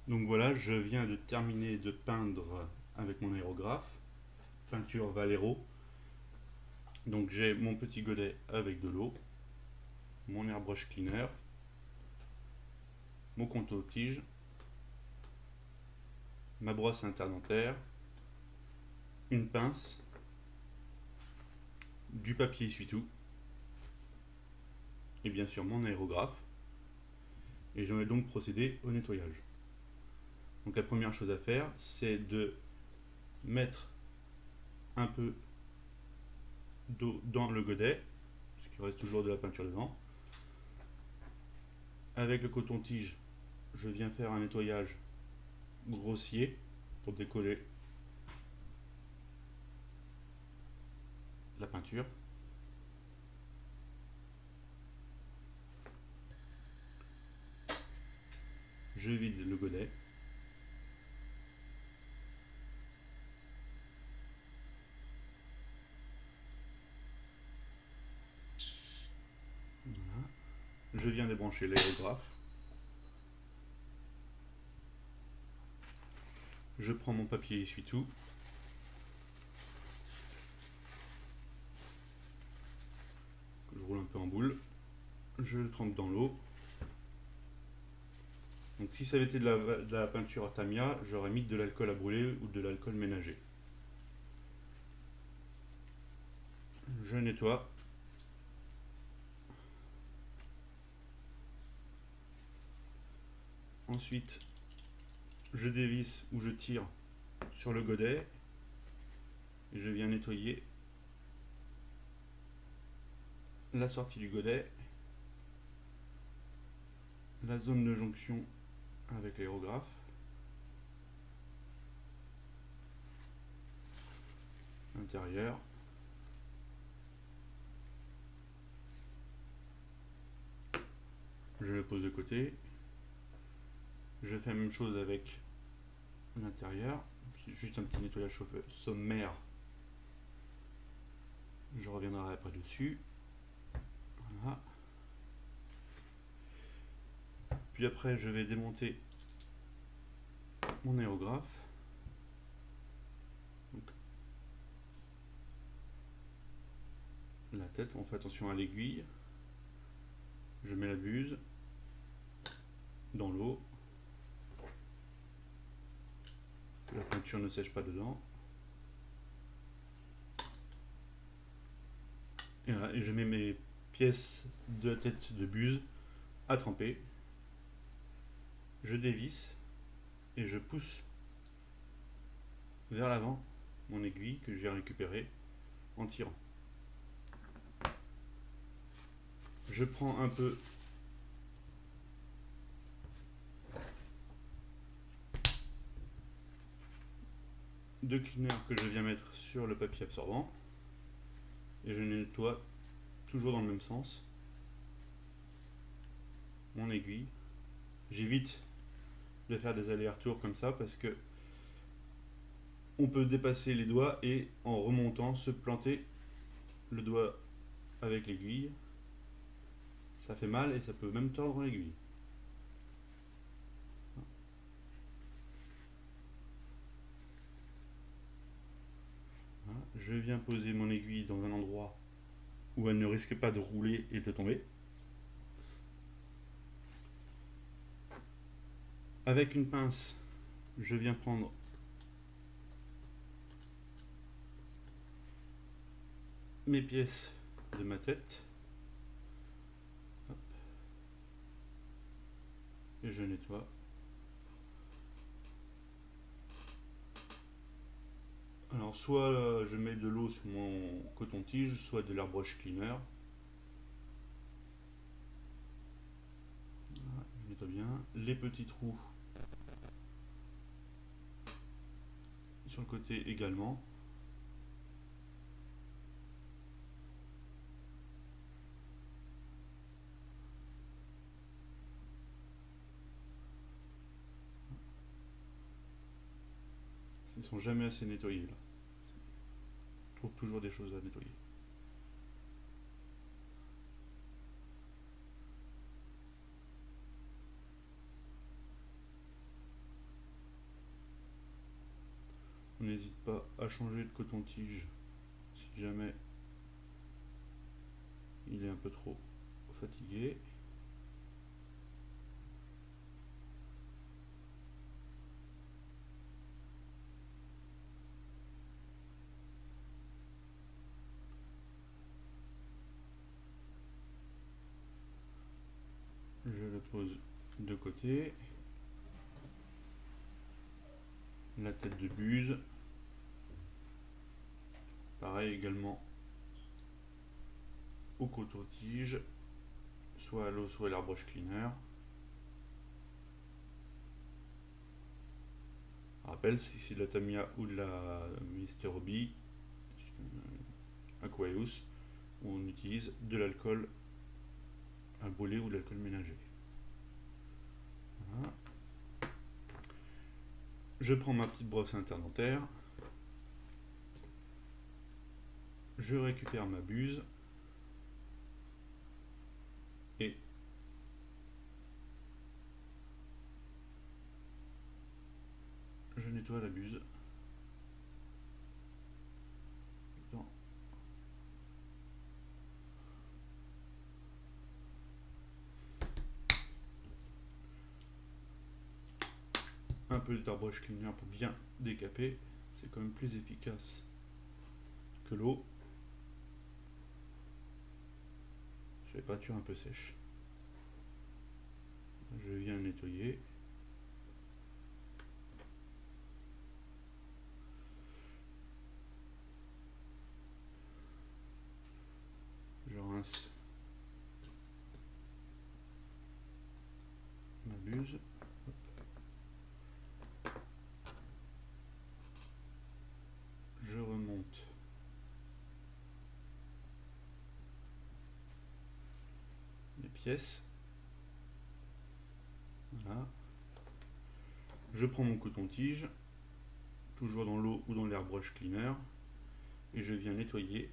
Donc voilà, je viens de terminer de peindre avec mon aérographe, peinture Valero. Donc j'ai mon petit godet avec de l'eau, mon airbrush cleaner, mon contour-tige, ma brosse interdentaire, une pince, du papier essuie-tout et bien sûr mon aérographe. Et je vais donc procéder au nettoyage. Donc la première chose à faire, c'est de mettre un peu d'eau dans le godet, parce qu'il reste toujours de la peinture dedans. Avec le coton-tige, je viens faire un nettoyage grossier pour décoller la peinture. Je vide le godet. Voilà. Je viens débrancher l'aérographe. Je prends mon papier essuie-tout. Je roule un peu en boule. Je le trempe dans l'eau. Donc si ça avait été de la peinture Tamiya, j'aurais mis de l'alcool à brûler ou de l'alcool ménager. Je nettoie. Ensuite, je dévisse ou je tire sur le godet et je viens nettoyer la sortie du godet, la zone de jonction avec l'aérographe, l'intérieur, je le pose de côté. Je fais la même chose avec l'intérieur, juste un petit nettoyage sommaire. Je reviendrai après dessus. Voilà. Puis après, je vais démonter mon aérographe. Donc, la tête, on fait attention à l'aiguille. Je mets la buse dans l'eau. Que la peinture ne sèche pas dedans. Et, voilà, et je mets mes pièces de tête de buse à tremper. Je dévisse et je pousse vers l'avant mon aiguille que j'ai récupérée en tirant. Je prends un peu de cleaner que je viens mettre sur le papier absorbant et je nettoie toujours dans le même sens mon aiguille. J'évite de faire des allers-retours comme ça parce que on peut dépasser les doigts et en remontant se planter le doigt avec l'aiguille. Ça fait mal et ça peut même tordre l'aiguille. Voilà. Je viens poser mon aiguille dans un endroit où elle ne risque pas de rouler et de tomber. Avec une pince, je viens prendre mes pièces de ma tête. Hop. Et je nettoie. Alors soit je mets de l'eau sur mon coton-tige, soit de l'airbrush cleaner. Voilà, je nettoie bien. Les petits trous sur le côté également. Ils ne sont jamais assez nettoyés là. Je trouve toujours des choses à nettoyer. on n'hésite pas à changer de coton-tige si jamais il est un peu trop fatigué. Je le pose de côté. La tête de buse. Pareil également au coton-tige, soit à l'eau, soit à l'airbrush cleaner. Rappel, si c'est de la Tamiya ou de la Mr. Hobby, Aqueous, on utilise de l'alcool à brûler ou de l'alcool ménager. Voilà. Je prends ma petite brosse interdentaire, je récupère ma buse et je nettoie la buse. Un peu d'airbrush cleaner pour bien décaper, c'est quand même plus efficace que l'eau. J'ai les peintures un peu sèches. Je viens nettoyer. Je rince ma buse. Je remonte les pièces. Voilà. Je prends mon coton-tige, toujours dans l'eau ou dans l'airbrush cleaner, et je viens nettoyer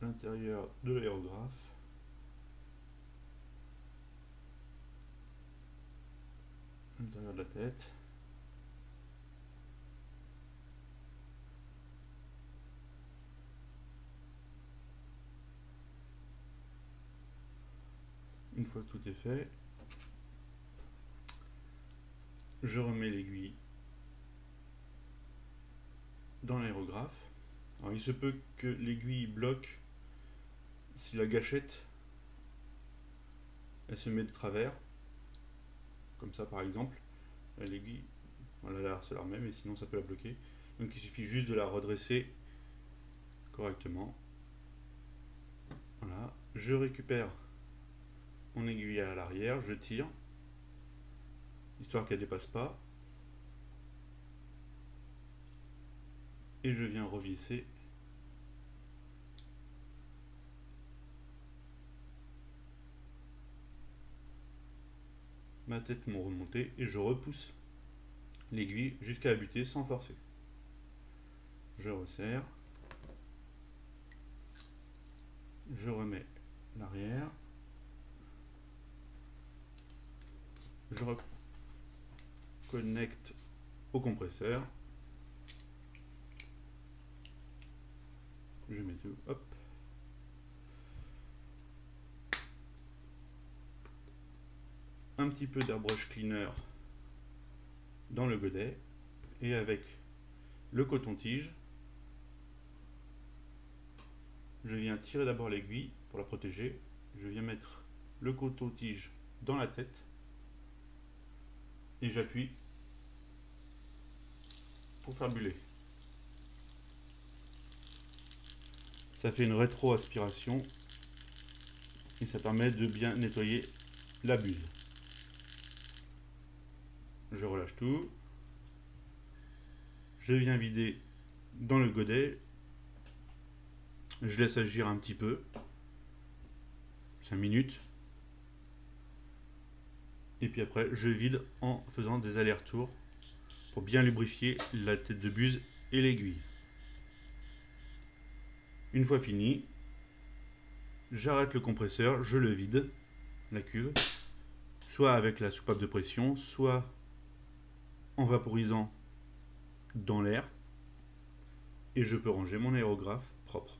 l'intérieur de l'aérographe. L'intérieur de la tête. Une fois que tout est fait, je remets l'aiguille dans l'aérographe. Alors il se peut que l'aiguille bloque si la gâchette elle se met de travers, comme ça par exemple. L'aiguille, voilà, c'est la même, et sinon ça peut la bloquer. Donc il suffit juste de la redresser correctement. Voilà, je récupère mon aiguille à l'arrière, je tire, histoire qu'elle ne dépasse pas, et je viens revisser ma tête mon remontée, et je repousse l'aiguille jusqu'à la butée sans forcer. Je resserre, je remets l'arrière, je reconnecte au compresseur, je mets tout, hop, un petit peu d'airbrush cleaner dans le godet, et avec le coton-tige, je viens tirer d'abord l'aiguille pour la protéger, je viens mettre le coton-tige dans la tête, et j'appuie pour faire buller. Ça fait une rétro-aspiration, et ça permet de bien nettoyer la buse. Je relâche tout, je viens vider dans le godet, je laisse agir un petit peu, 5 minutes, et puis après je vide en faisant des allers-retours pour bien lubrifier la tête de buse et l'aiguille. Une fois fini, j'arrête le compresseur, je le vide, la cuve, soit avec la soupape de pression, soit en vaporisant dans l'air, et je peux ranger mon aérographe propre.